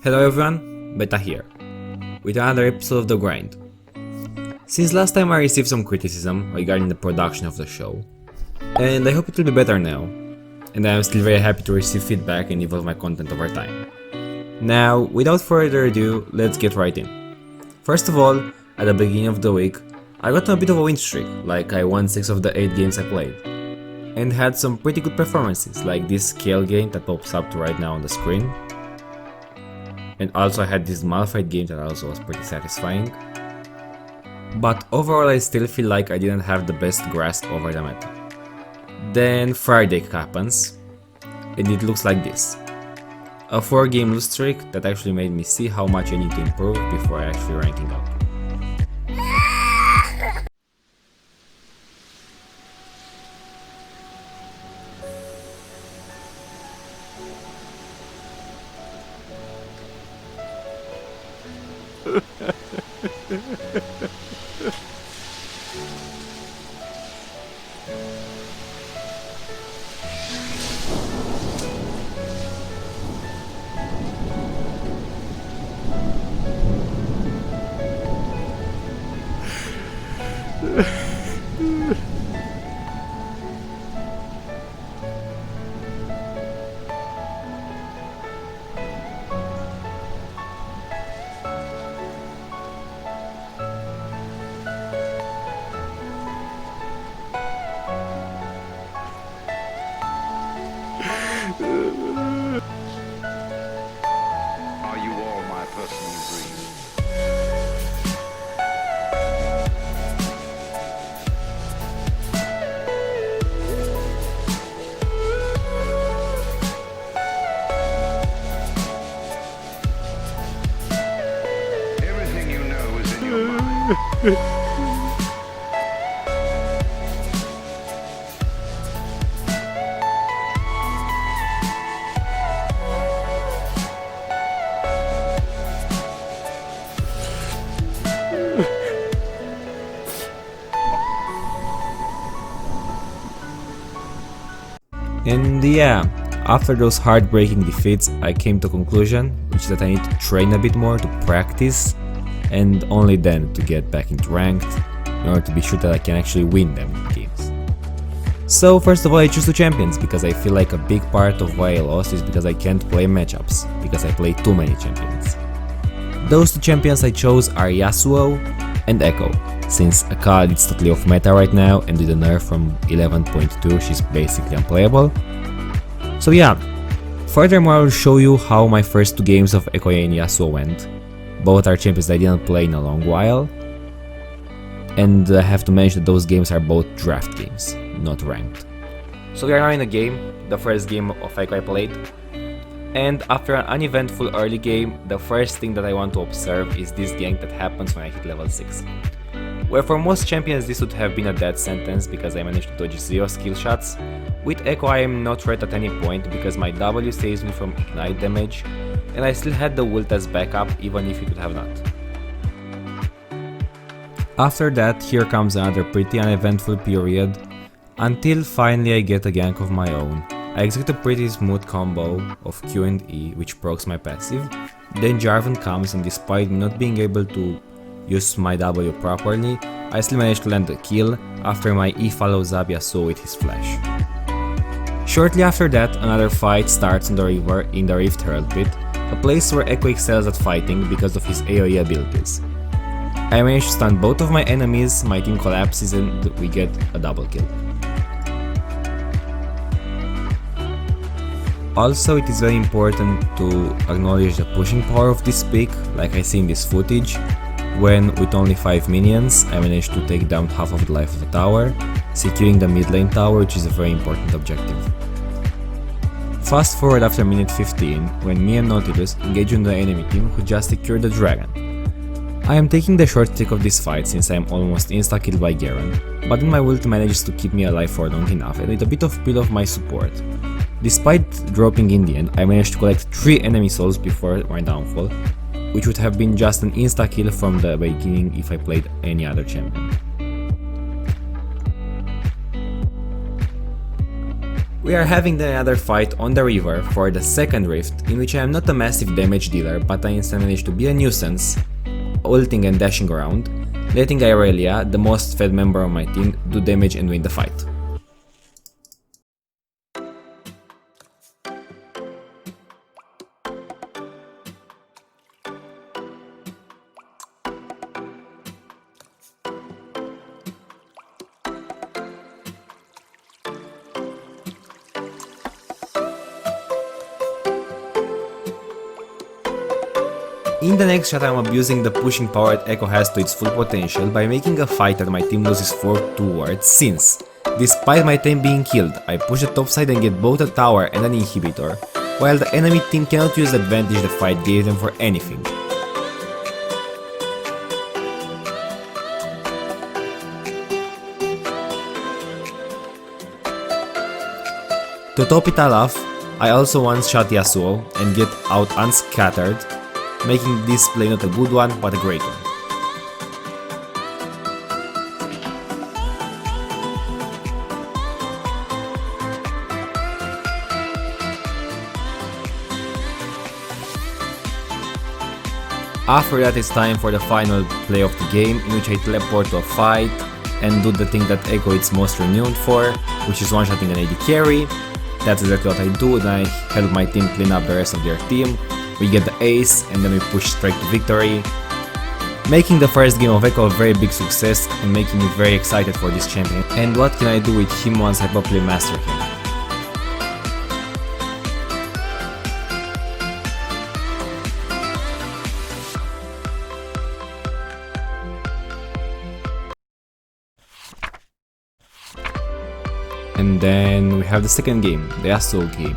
Hello everyone, Beta here, with another episode of The Grind. Since last time I received some criticism regarding the production of the show, and I hope it will be better now, and I am still very happy to receive feedback and evolve my content over time. Now, without further ado, let's get right in. First of all, at the beginning of the week, I got a bit of a win streak, like I won 6 of the 8 games I played, and had some pretty good performances, like this scale game that pops up right now on the screen. And also I had this Malphite game that also was pretty satisfying. But overall I still feel like I didn't have the best grasp over the meta. Then Friday happens, and it looks like this. A 4-game lose streak that actually made me see how much I need to improve before actually ranking up. Are you all my personal dreams? Everything you know is in your mind. And yeah, after those heartbreaking defeats, I came to a conclusion, which is that I need to train a bit more to practice, and only then to get back into ranked, in order to be sure that I can actually win them games. So first of all I choose 2 champions, because I feel like a big part of why I lost is because I can't play matchups, because I play too many champions. Those 2 champions I chose are Yasuo and Echo, since Akali is totally off meta right now, and with the nerf from 11.2 she's basically unplayable. So yeah, furthermore I will show you how my first 2 games of Echo and Yasuo went. Both are champions I didn't play in a long while, and I have to mention that those games are both draft games, not ranked. So we are now in a game, the first game of Echo I played, and after an uneventful early game, the first thing that I want to observe is this gank that happens when I hit level 6. Where for most champions this would have been a death sentence because I managed to dodge 0 skill shots, with Echo I am not red at any point because my W saves me from ignite damage, and I still had the ult as backup even if it would have not. After that, here comes another pretty uneventful period, until finally I get a gank of my own. I execute a pretty smooth combo of Q and E which procs my passive, then Jarvan comes, and despite me not being able to use my W properly, I still managed to land a kill after my E follows up Yasuo with his flash. Shortly after that, another fight starts on the river in the Rift Herald Pit, a place where Echo excels at fighting because of his AoE abilities. I manage to stun both of my enemies, my team collapses, and we get a double kill. Also, it is very important to acknowledge the pushing power of this pick, like I see in this footage, when with only 5 minions I managed to take down half of the life of the tower, securing the mid lane tower, which is a very important objective. Fast forward after minute 15, when me and Nautilus engage on the enemy team who just secured the dragon. I am taking the short stick of this fight since I am almost insta-killed by Garen, but then my ult manages to keep me alive for long enough, and with a bit of peel of my support. Despite dropping in the end, I managed to collect 3 enemy souls before my downfall, which would have been just an insta-kill from the beginning if I played any other champion. We are having another fight on the river for the second rift, in which I am not a massive damage dealer, but I instead managed to be a nuisance, ulting and dashing around, letting Irelia, the most fed member of my team, do damage and win the fight. In the next shot, I'm abusing the pushing power that Echo has to its full potential by making a fight that my team loses 4 towards, since, despite my team being killed, I push the top side and get both a tower and an inhibitor, while the enemy team cannot use the advantage the fight gave them for anything. To top it all off, I also one-shot Yasuo and get out unscattered, making this play not a good one, but a great one. After that, it's time for the final play of the game, in which I teleport to a fight and do the thing that Echo is most renowned for, which is one-shotting an AD carry. That's exactly what I do, and I help my team clean up the rest of their team. We get the ace, and then we push straight to victory, making the first game of Echo a very big success and making me very excited for this champion. And what can I do with him once I properly master him? And then we have the second game, the Yasuo game,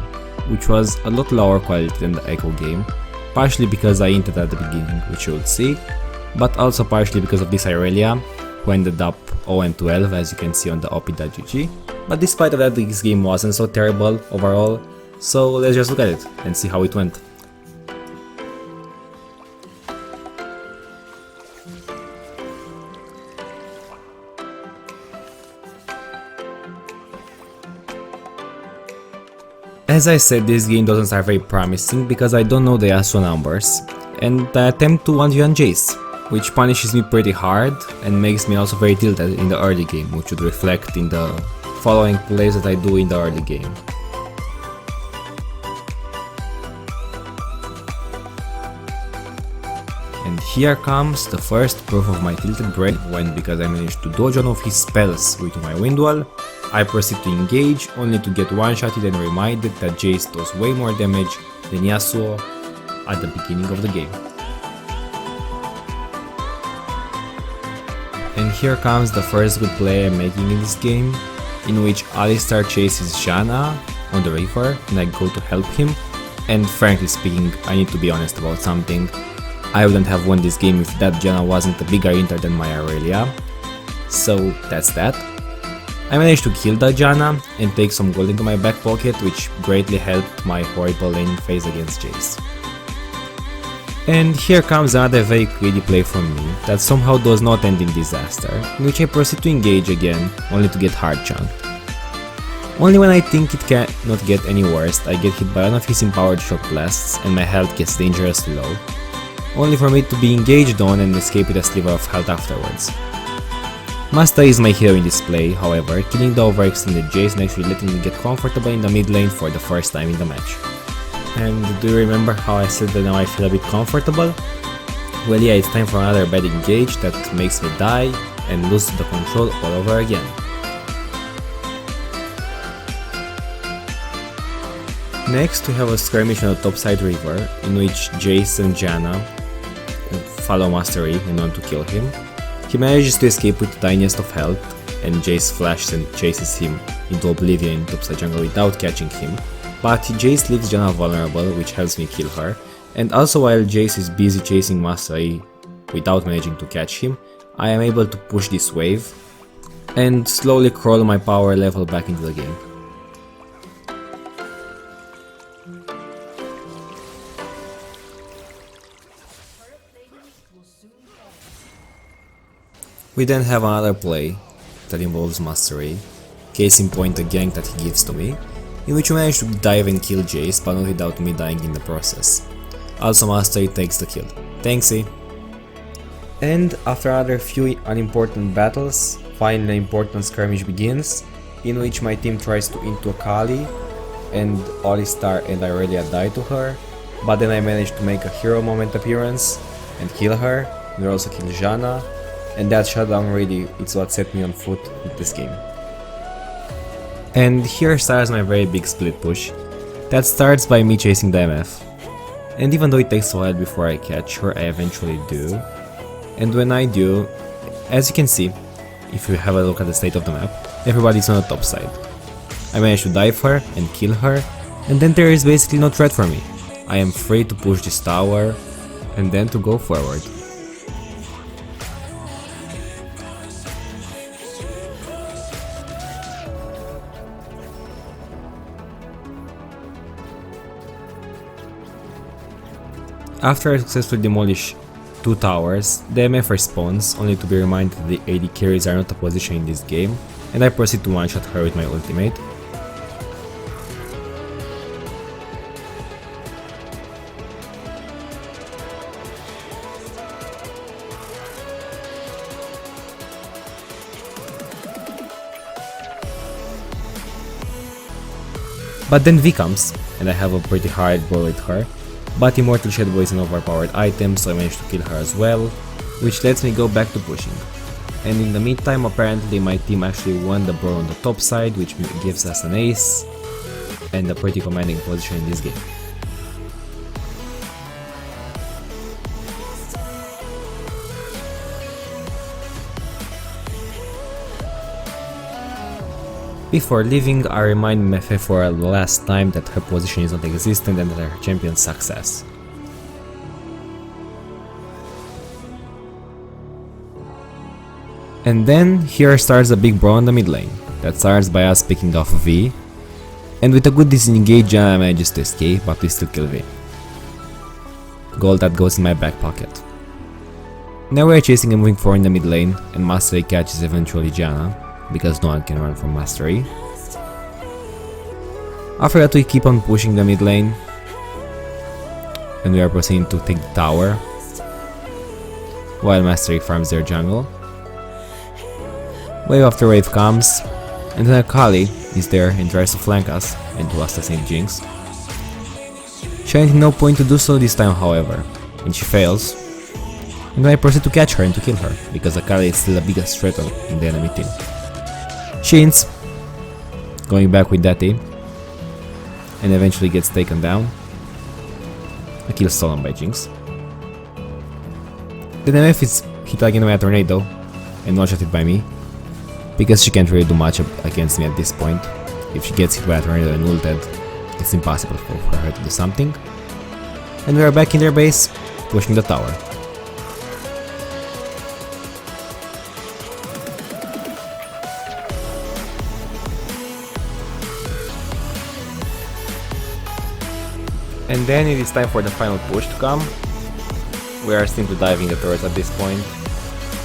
which was a lot lower quality than the Echo game, partially because I hinted at the beginning, which you will see, but also partially because of this Irelia, who ended up 0-12 as you can see on the op.gg. But despite of that, this game wasn't so terrible overall, so let's just look at it and see how it went. As I said, this game doesn't start very promising because I don't know the Yasuo numbers, and I attempt to 1v1 Jace, which punishes me pretty hard and makes me also very tilted in the early game, which would reflect in the following plays that I do in the early game. And here comes the first proof of my tilted brain, when, because I managed to dodge one of his spells with my wind wall, I proceed to engage, only to get one-shotted and reminded that Jace does way more damage than Yasuo at the beginning of the game. And here comes the first good play I'm making in this game, in which Alistar chases Janna on the river and I go to help him, and frankly speaking, I need to be honest about something. I wouldn't have won this game if that Janna wasn't a bigger inter than my Irelia, so that's that. I managed to kill that Janna and take some gold into my back pocket, which greatly helped my horrible lane phase against Jace. And here comes another very greedy play from me that somehow does not end in disaster, in which I proceed to engage again, only to get hard chunked. Only when I think it cannot get any worse, I get hit by one of his empowered shock blasts and my health gets dangerously low, only for me to be engaged on and escape with a sliver of health afterwards. Masta is my hero in this play, however, killing the overextended Jace and actually letting me get comfortable in the mid lane for the first time in the match. And do you remember how I said that now I feel a bit comfortable? Well yeah, it's time for another bad engage that makes me die and lose the control all over again. Next we have a skirmish on the topside river, in which Jace and Janna follow Master Yi and want to kill him. He manages to escape with the tiniest of health, and Jace flashes and chases him into oblivion in topside jungle without catching him, but Jace leaves Janna vulnerable, which helps me kill her, and also while Jace is busy chasing Master Yi without managing to catch him, I am able to push this wave and slowly crawl my power level back into the game. We then have another play that involves Master Yi, case in point the gank that he gives to me, in which we managed to dive and kill Jace, but not without me dying in the process. Also Mastery takes the kill. Thanks, E. And after another few unimportant battles, finally an important skirmish begins, in which my team tries to into Akali, and Alistar and Irelia die to her, but then I managed to make a hero moment appearance and kill her, and we also kill Janna, and that shutdown really is what set me on foot with this game. And here starts my very big split push. That starts by me chasing the MF. And even though it takes a while before I catch her, I eventually do. And when I do, as you can see, if you have a look at the state of the map, everybody's on the top side. I managed to dive her and kill her, and then there is basically no threat for me. I am free to push this tower, and then to go forward. After I successfully demolish 2 towers, the MF respawns, only to be reminded that the AD carries are not a position in this game, and I proceed to one-shot her with my ultimate. But then V comes, and I have a pretty hard brawl with her. But Immortal Shadow is an overpowered item, so I managed to kill her as well, which lets me go back to pushing. And in the meantime, apparently my team actually won the brawl on the top side, which gives us an ace and a pretty commanding position in this game. Before leaving, I remind Mefe for the last time that her position is not existent and that her champion's success. And then here starts a big brawl in the mid lane, that starts by us picking off V, and with a good disengage Janna manages to escape, but we still kill V. Gold that goes in my back pocket. Now we are chasing and moving forward in the mid lane, and Mastery catches eventually Janna, because no one can run from Mastery. After that we keep on pushing the mid lane, and we are proceeding to take the tower, while Mastery farms their jungle. Wave after wave comes, and then Akali is there and tries to flank us, and to us the same Jinx. She had no point to do so this time however, and she fails, and then I proceed to catch her and to kill her, because Akali is still the biggest threat in the enemy team. Shins, going back with that team, and eventually gets taken down. A kill stolen by Jinx. The MF is hit again by a tornado and one-shotted by me, because she can't really do much against me at this point. If she gets hit by a tornado and ulted, it's impossible for her to do something. And we are back in their base, pushing the tower. And then it is time for the final push to come. We are simply diving the turrets at this point,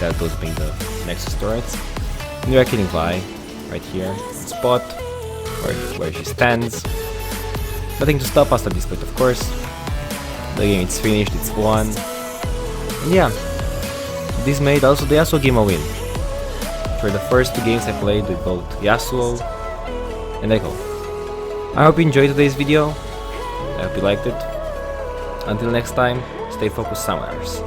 that those being the Nexus turrets. And we are killing Vi, right here, spot, where she stands. Nothing to stop us at this point, of course. The game is finished, it's won. And yeah, this made also the Yasuo game a win. For the first 2 games I played with both Yasuo and Echo. I hope you enjoyed today's video. I hope you liked it. Until next time, stay focused, Summoners.